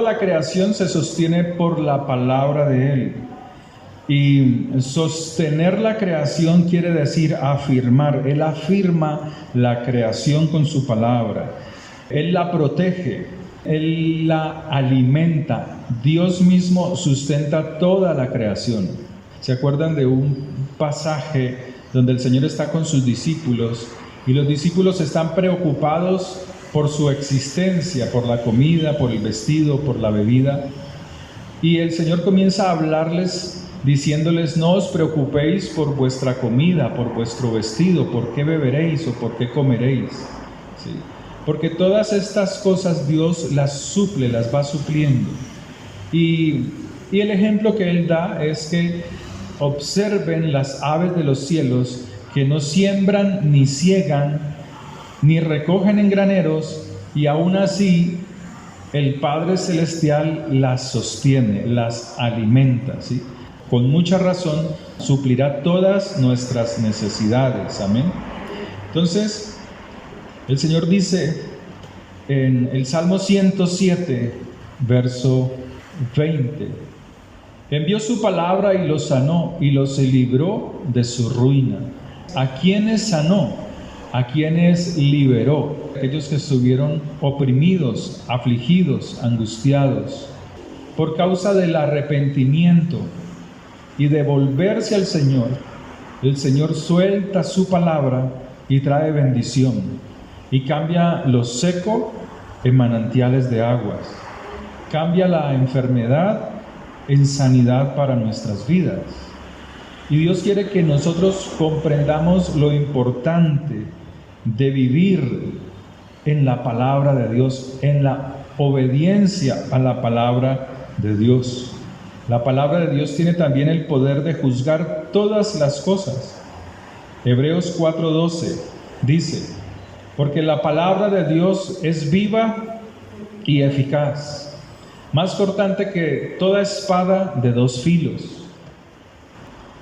La creación se sostiene por la palabra de Él. Y sostener la creación quiere decir afirmar. Él afirma la creación con su palabra. Él la protege, Él la alimenta. Dios mismo sustenta toda la creación. ¿Se acuerdan de un pasaje donde el Señor está con sus discípulos y los discípulos están preocupados por su existencia, por la comida, por el vestido, por la bebida? Y el Señor comienza a hablarles diciéndoles: no os preocupéis por vuestra comida, por vuestro vestido, por qué beberéis o por qué comeréis. ¿Sí? Porque todas estas cosas Dios las suple, las va supliendo. Y el ejemplo que Él da es que observen las aves de los cielos, que no siembran, ni ciegan, ni recogen en graneros, y aún así el Padre Celestial las sostiene, las alimenta, ¿sí? Con mucha razón suplirá todas nuestras necesidades. Amén. Entonces, el Señor dice en el Salmo 107, verso 20: envió su palabra y los sanó y los libró de su ruina. ¿A quiénes sanó? ¿A quiénes liberó? Aquellos que estuvieron oprimidos, afligidos, angustiados. Por causa del arrepentimiento y de volverse al Señor, el Señor suelta su palabra y trae bendición, y cambia lo seco en manantiales de aguas, cambia la enfermedad en sanidad para nuestras vidas. Y Dios quiere que nosotros comprendamos lo importante de vivir en la palabra de Dios, en la obediencia a la palabra de Dios. La palabra de Dios tiene también el poder de juzgar todas las cosas. Hebreos 4:12 dice: porque la palabra de Dios es viva y eficaz, más cortante que toda espada de dos filos.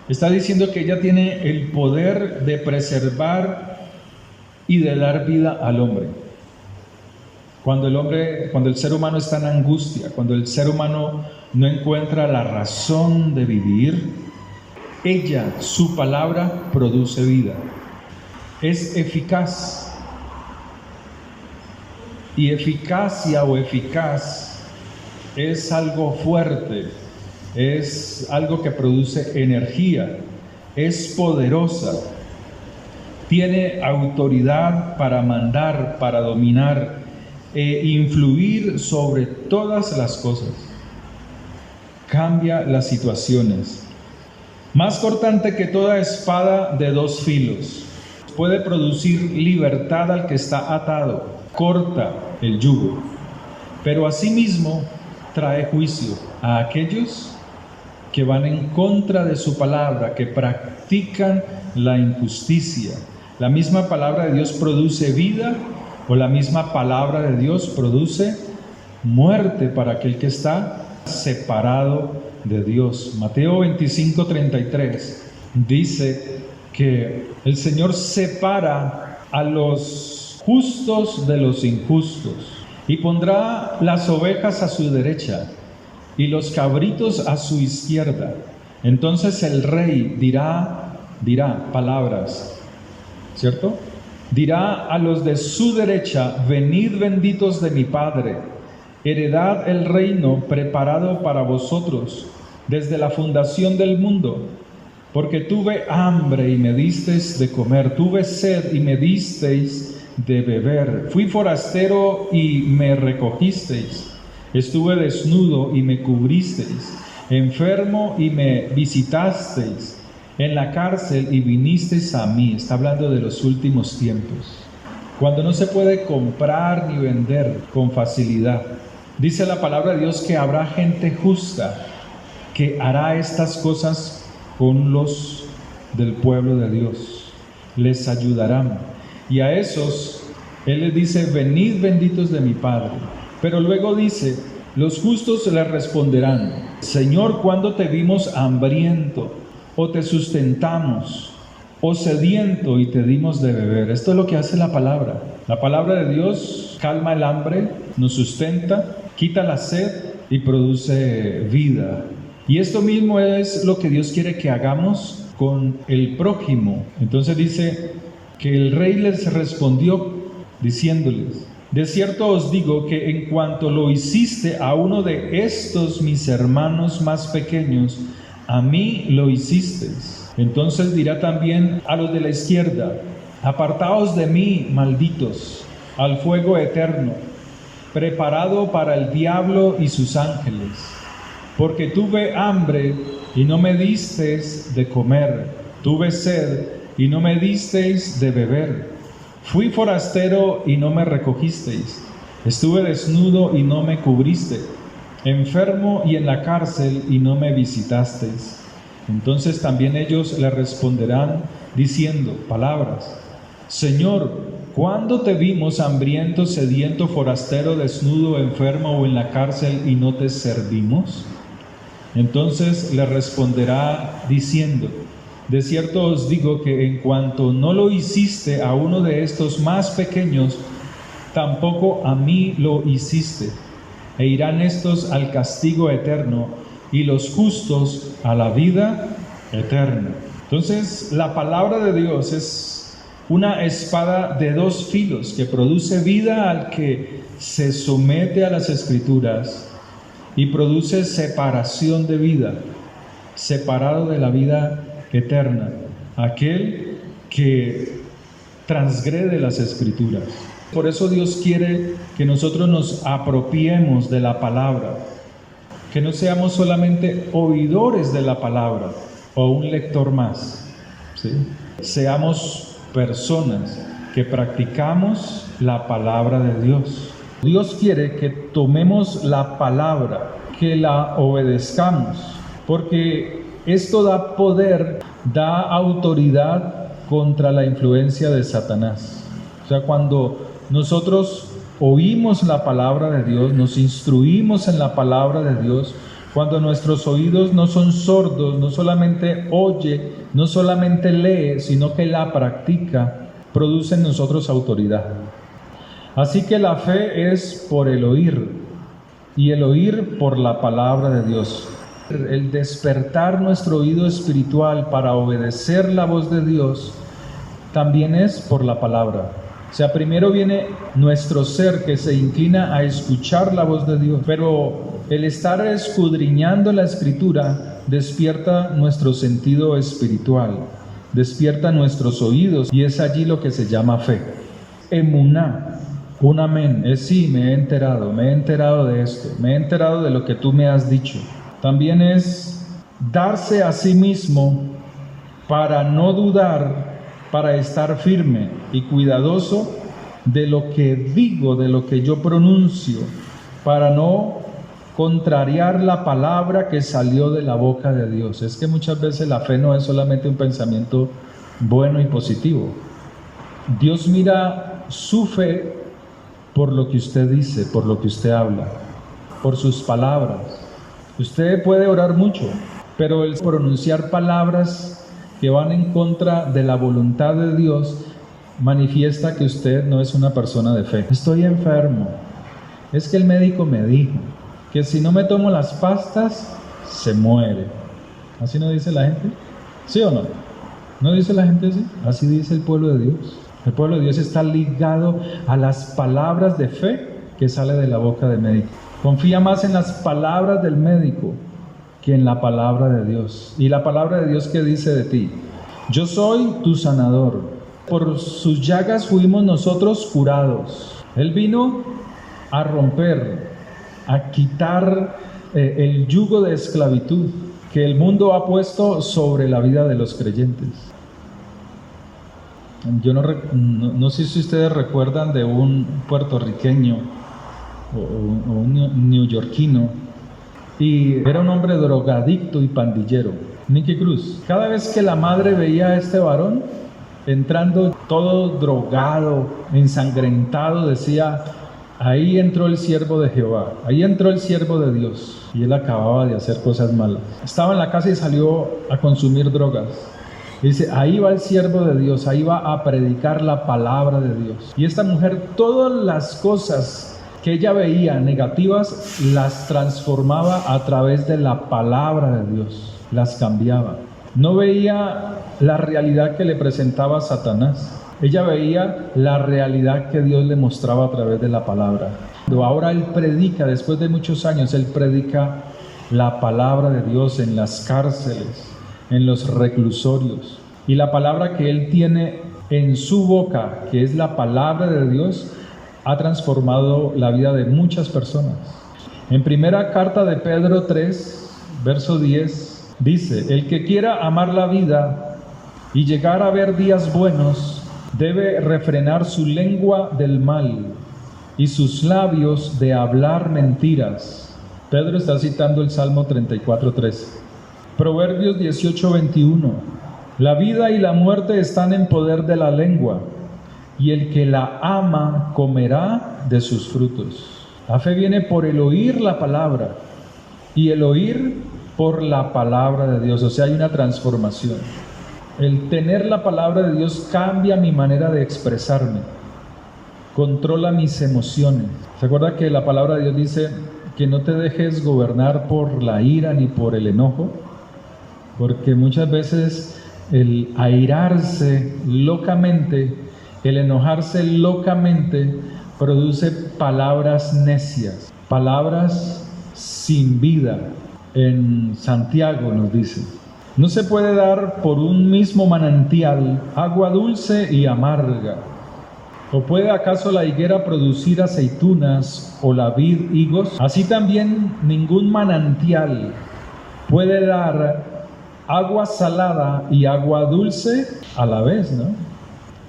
Está diciendo que ella tiene el poder de preservar y de dar vida al hombre. Cuando el ser humano está en angustia, cuando el ser humano no encuentra la razón de vivir, ella, su palabra, produce vida. Es eficaz. Y eficacia o eficaz es algo fuerte, es algo que produce energía, es poderosa, tiene autoridad para mandar, para dominar e influir sobre todas las cosas. Cambia las situaciones. Más cortante que toda espada de dos filos. Puede producir libertad al que está atado. Corta el yugo. Pero asimismo trae juicio a aquellos que van en contra de su palabra, que practican la injusticia. La misma palabra de Dios produce vida, o la misma palabra de Dios produce muerte para aquel que está separado de Dios. Mateo 25:33 dice que el Señor separa a los justos de los injustos y pondrá las ovejas a su derecha y los cabritos a su izquierda. Entonces el rey dirá palabras, ¿cierto? Dirá a los de su derecha: venid benditos de mi Padre, heredad el reino preparado para vosotros desde la fundación del mundo, porque tuve hambre y me disteis de comer, tuve sed y me disteis de beber, fui forastero y me recogisteis, estuve desnudo y me cubristeis, enfermo y me visitasteis, en la cárcel y vinisteis a mí. Está hablando de los últimos tiempos, cuando no se puede comprar ni vender con facilidad. Dice la palabra de Dios que habrá gente justa que hará estas cosas con los del pueblo de Dios, les ayudarán. Y a esos Él les dice: venid benditos de mi Padre. Pero luego dice: los justos le responderán: Señor, ¿cuándo te vimos hambriento, o te sustentamos, o sediento y te dimos de beber? Esto es lo que hace la palabra. La palabra de Dios calma el hambre, nos sustenta, quita la sed y produce vida. Y esto mismo es lo que Dios quiere que hagamos con el prójimo. Entonces dice que el rey les respondió diciéndoles: de cierto os digo que en cuanto lo hiciste a uno de estos mis hermanos más pequeños, a mí lo hicisteis. Entonces dirá también a los de la izquierda: apartaos de mí, malditos, al fuego eterno, preparado para el diablo y sus ángeles. Porque tuve hambre y no me disteis de comer, tuve sed y no me disteis de beber. Fui forastero y no me recogisteis, estuve desnudo y no me cubriste, enfermo y en la cárcel y no me visitasteis. Entonces también ellos le responderán diciendo palabras: Señor, ¿cuándo te vimos hambriento, sediento, forastero, desnudo, enfermo o en la cárcel y no te servimos? Entonces le responderá diciendo: de cierto os digo que en cuanto no lo hiciste a uno de estos más pequeños, tampoco a mí lo hiciste. E irán estos al castigo eterno y los justos a la vida eterna. Entonces, la palabra de Dios es una espada de dos filos que produce vida al que se somete a las Escrituras y produce separación de vida, separado de la vida eterna, aquel que transgrede las Escrituras. Por eso Dios quiere que nosotros nos apropiemos de la palabra, que no seamos solamente oidores de la palabra o un lector más, ¿sí? Seamos personas que practicamos la palabra de Dios. Dios quiere que tomemos la palabra, que la obedezcamos, porque esto da poder, da autoridad contra la influencia de Satanás. O sea, cuando nosotros oímos la palabra de Dios, nos instruimos en la palabra de Dios, cuando nuestros oídos no son sordos, no solamente oye, no solamente lee, sino que la practica, produce en nosotros autoridad. Así que la fe es por el oír, y el oír por la palabra de Dios. El despertar nuestro oído espiritual para obedecer la voz de Dios también es por la palabra. O sea, primero viene nuestro ser que se inclina a escuchar la voz de Dios, pero el estar escudriñando la Escritura despierta nuestro sentido espiritual, despierta nuestros oídos, y es allí lo que se llama fe. Emuná, un amén, es sí, me he enterado de esto, me he enterado de lo que tú me has dicho. También es darse a sí mismo para no dudar, para estar firme y cuidadoso de lo que digo, de lo que yo pronuncio, para no contrariar la palabra que salió de la boca de Dios. Es que muchas veces la fe no es solamente un pensamiento bueno y positivo. Dios mira su fe por lo que usted dice, por lo que usted habla, por sus palabras. Usted puede orar mucho, pero el pronunciar palabras que van en contra de la voluntad de Dios manifiesta que usted no es una persona de fe. Estoy enfermo. Es que el médico me dijo que si no me tomo las pastas, se muere. ¿Así no dice la gente? ¿Sí o no? ¿No dice la gente así? Así dice el pueblo de Dios. El pueblo de Dios está ligado a las palabras de fe que sale de la boca del médico. Confía más en las palabras del médico que en la palabra de Dios. Y la palabra de Dios que dice de ti: yo soy tu sanador. Por sus llagas fuimos nosotros curados. Él vino a romper, a quitar el yugo de esclavitud que el mundo ha puesto sobre la vida de los creyentes. Yo no sé si ustedes recuerdan de un puertorriqueño o un neoyorquino, y era un hombre drogadicto y pandillero, Nicky Cruz. Cada vez que la madre veía a este varón entrando todo drogado, ensangrentado, decía: ahí entró el siervo de Jehová, ahí entró el siervo de Dios. Y él acababa de hacer cosas malas. Estaba en la casa y salió a consumir drogas. Dice: ahí va el siervo de Dios, ahí va a predicar la palabra de Dios. Y esta mujer, todas las cosas que ella veía negativas, las transformaba a través de la palabra de Dios, las cambiaba. No veía la realidad que le presentaba Satanás, ella veía la realidad que Dios le mostraba a través de la palabra. Ahora él predica, después de muchos años, él predica la palabra de Dios en las cárceles, en los reclusorios. Y la palabra que él tiene en su boca, que es la palabra de Dios, ha transformado la vida de muchas personas. En primera carta de Pedro 3, verso 10, dice: el que quiera amar la vida y llegar a ver días buenos, debe refrenar su lengua del mal y sus labios de hablar mentiras. Pedro está citando el Salmo 34:13. Proverbios 18:21. La vida y la muerte están en poder de la lengua, y el que la ama comerá de sus frutos. La fe viene por el oír la palabra, y el oír por la palabra de Dios. O sea, hay una transformación. El tener la palabra de Dios cambia mi manera de expresarme, controla mis emociones. ¿Se acuerda que la palabra de Dios dice que no te dejes gobernar por la ira ni por el enojo? Porque muchas veces el airarse locamente, el enojarse locamente, produce palabras necias, palabras sin vida. En Santiago nos dice: no se puede dar por un mismo manantial agua dulce y amarga. ¿O puede acaso la higuera producir aceitunas o la vid higos? Así también ningún manantial puede dar agua salada y agua dulce a la vez, ¿no?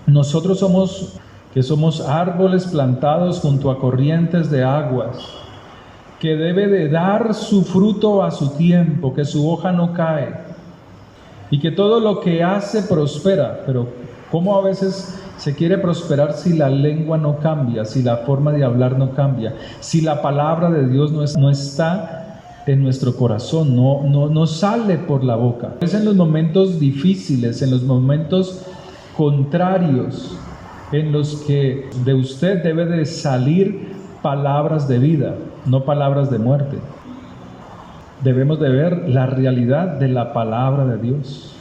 Nosotros somos árboles plantados junto a corrientes de aguas, que debe de dar su fruto a su tiempo, que su hoja no cae, y que todo lo que hace prospera. Pero ¿cómo a veces se quiere prosperar si la lengua no cambia, si la forma de hablar no cambia, si la palabra de Dios no está en nuestro corazón, no sale por la boca? Es en los momentos difíciles, en los momentos contrarios, en los que de usted debe de salir palabras de vida, no palabras de muerte. Debemos de ver la realidad de la palabra de Dios.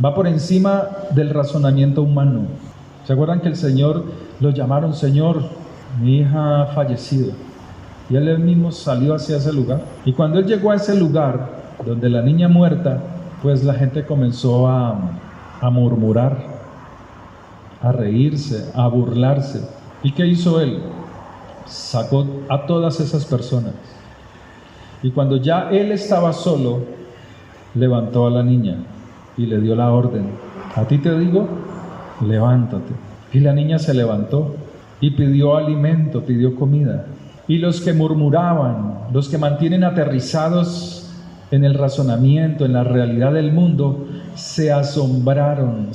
Va por encima del razonamiento humano. ¿Se acuerdan que el Señor lo llamaron? Señor, mi hija ha fallecido. Y él mismo salió hacia ese lugar. Y cuando él llegó a ese lugar, donde la niña muerta, pues la gente comenzó a murmurar, a reírse, a burlarse. ¿Y qué hizo él? Sacó a todas esas personas. Y cuando ya él estaba solo, levantó a la niña y le dio la orden: a ti te digo, levántate. Y la niña se levantó y pidió alimento, pidió comida. Y los que murmuraban, los que mantienen aterrizados en el razonamiento, en la realidad del mundo, se asombraban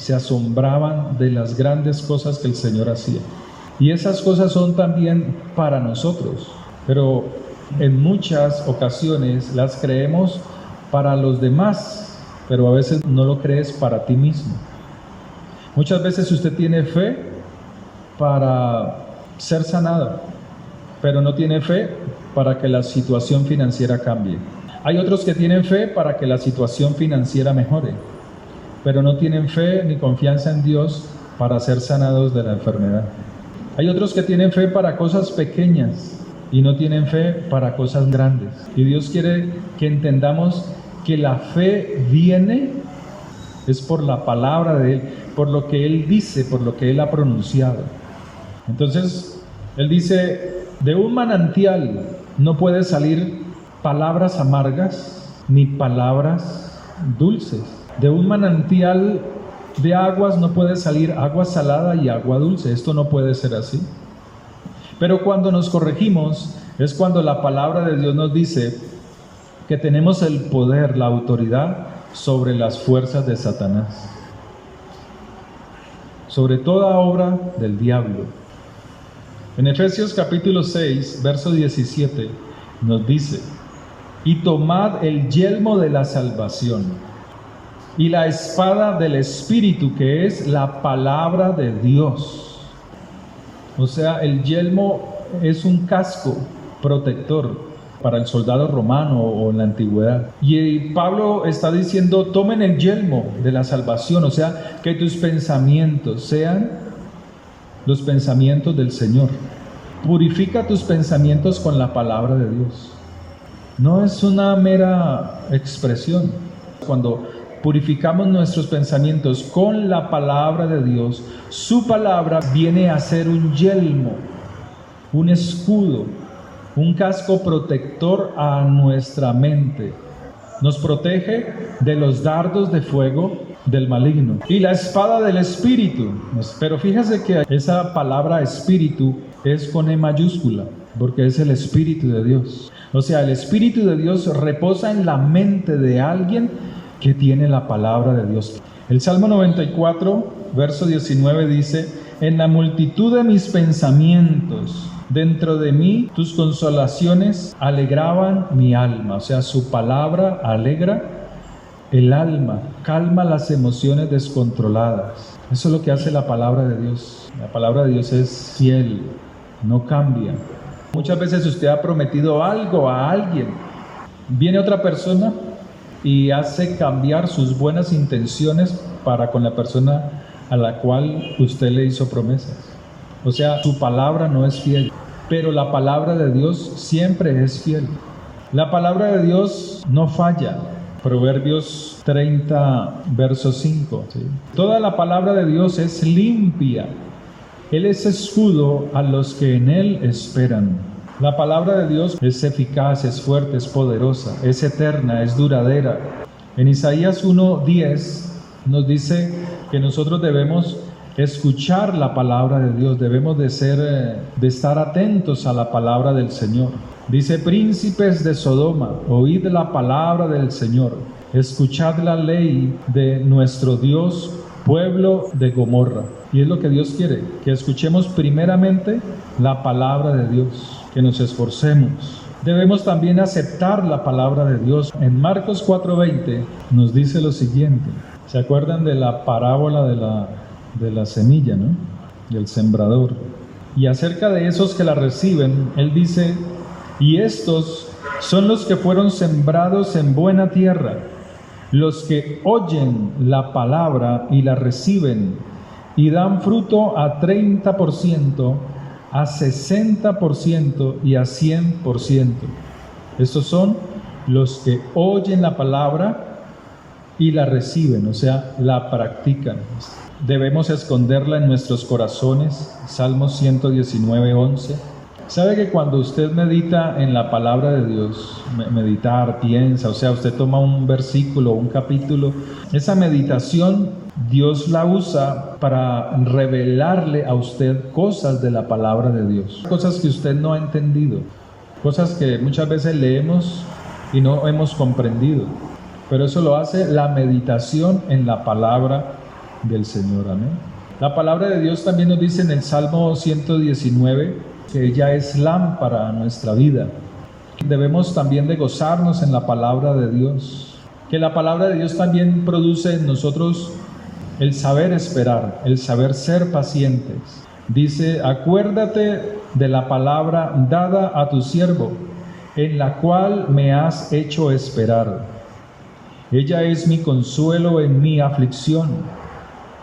de las grandes cosas que el Señor hacía. Y esas cosas son también para nosotros, pero en muchas ocasiones las creemos para los demás, pero a veces no lo crees para ti mismo. Muchas veces usted tiene fe para ser sanado, pero no tiene fe para que la situación financiera cambie. Hay otros que tienen fe para que la situación financiera mejore, pero no tienen fe ni confianza en Dios para ser sanados de la enfermedad. Hay otros que tienen fe para cosas pequeñas y no tienen fe para cosas grandes. Y Dios quiere que entendamos que la fe viene es por la palabra de Él, por lo que Él dice, por lo que Él ha pronunciado. Entonces, Él dice: de un manantial no puede salir palabras amargas ni palabras dulces. De un manantial de aguas no puede salir agua salada y agua dulce. Esto no puede ser así. Pero cuando nos corregimos es cuando la palabra de Dios nos dice que tenemos el poder, la autoridad sobre las fuerzas de Satanás, sobre toda obra del diablo. En Efesios capítulo 6, verso 17 nos dice: y tomad el yelmo de la salvación y la espada del Espíritu, que es la palabra de Dios. O sea, el yelmo es un casco protector para el soldado romano o en la antigüedad. Y Pablo está diciendo, tomen el yelmo de la salvación, o sea, que tus pensamientos sean los pensamientos del Señor. Purifica tus pensamientos con la palabra de Dios. No es una mera expresión. Cuando purificamos nuestros pensamientos con la palabra de Dios, su palabra viene a ser un yelmo, un escudo, un casco protector a nuestra mente. Nos protege de los dardos de fuego del maligno. Y la espada del Espíritu. Pero fíjese que esa palabra Espíritu es con E mayúscula, porque es el Espíritu de Dios. O sea, el Espíritu de Dios reposa en la mente de alguien que tiene la palabra de Dios. El Salmo 94, verso 19 dice, en la multitud de mis pensamientos, dentro de mí tus consolaciones alegraban mi alma. O sea, su palabra alegra el alma, calma las emociones descontroladas. Eso es lo que hace la palabra de Dios. La palabra de Dios es fiel, no cambia. Muchas veces usted ha prometido algo a alguien, viene otra persona y hace cambiar sus buenas intenciones para con la persona a la cual usted le hizo promesas. O sea, su palabra no es fiel, pero la palabra de Dios siempre es fiel. La palabra de Dios no falla. Proverbios 30, verso 5. ¿Sí? Toda la palabra de Dios es limpia. Él es escudo a los que en Él esperan. La palabra de Dios es eficaz, es fuerte, es poderosa, es eterna, es duradera. En Isaías 1:10 nos dice que nosotros debemos escuchar la palabra de Dios, debemos de estar atentos a la palabra del Señor. Dice, príncipes de Sodoma, oíd la palabra del Señor, escuchad la ley de nuestro Dios, pueblo de Gomorra. Y es lo que Dios quiere, que escuchemos primeramente la palabra de Dios, que nos esforcemos. Debemos también aceptar la palabra de Dios. En Marcos 4:20 nos dice lo siguiente. ¿Se acuerdan de la parábola de la semilla, ¿no? Del sembrador? Y acerca de esos que la reciben, Él dice, y estos son los que fueron sembrados en buena tierra, los que oyen la palabra y la reciben, y dan fruto a 30%, a 60% y a 100%. Estos son los que oyen la palabra y la reciben, o sea, la practican. Debemos esconderla en nuestros corazones. Salmos 119:11. ¿Sabe que cuando usted medita en la palabra de Dios, meditar, piensa, o sea, usted toma un versículo, un capítulo, esa meditación Dios la usa para revelarle a usted cosas de la palabra de Dios, cosas que usted no ha entendido, cosas que muchas veces leemos y no hemos comprendido, pero eso lo hace la meditación en la palabra del Señor. Amén. La palabra de Dios también nos dice en el Salmo 119 que ella es lámpara a nuestra vida. Debemos también de gozarnos en la palabra de Dios, que la palabra de Dios también produce en nosotros el saber esperar, el saber ser pacientes. Dice, acuérdate de la palabra dada a tu siervo, en la cual me has hecho esperar. Ella es mi consuelo en mi aflicción,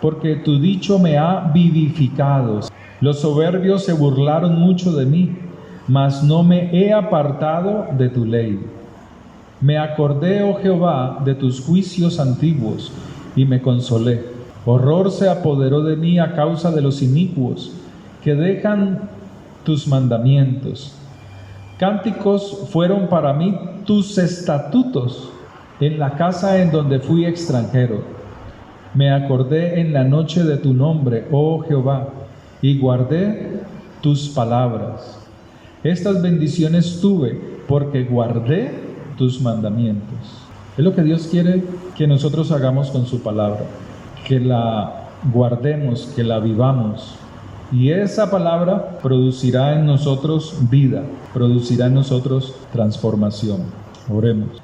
porque tu dicho me ha vivificado. Los soberbios se burlaron mucho de mí, mas no me he apartado de tu ley. Me acordé, oh Jehová, de tus juicios antiguos, y me consolé. Horror se apoderó de mí a causa de los inicuos, que dejan tus mandamientos. Cánticos fueron para mí tus estatutos, en la casa en donde fui extranjero. Me acordé en la noche de tu nombre, oh Jehová, y guardé tus palabras. Estas bendiciones tuve porque guardé tus mandamientos. Es lo que Dios quiere que nosotros hagamos con su palabra, que la guardemos, que la vivamos. Y esa palabra producirá en nosotros vida, producirá en nosotros transformación. Oremos.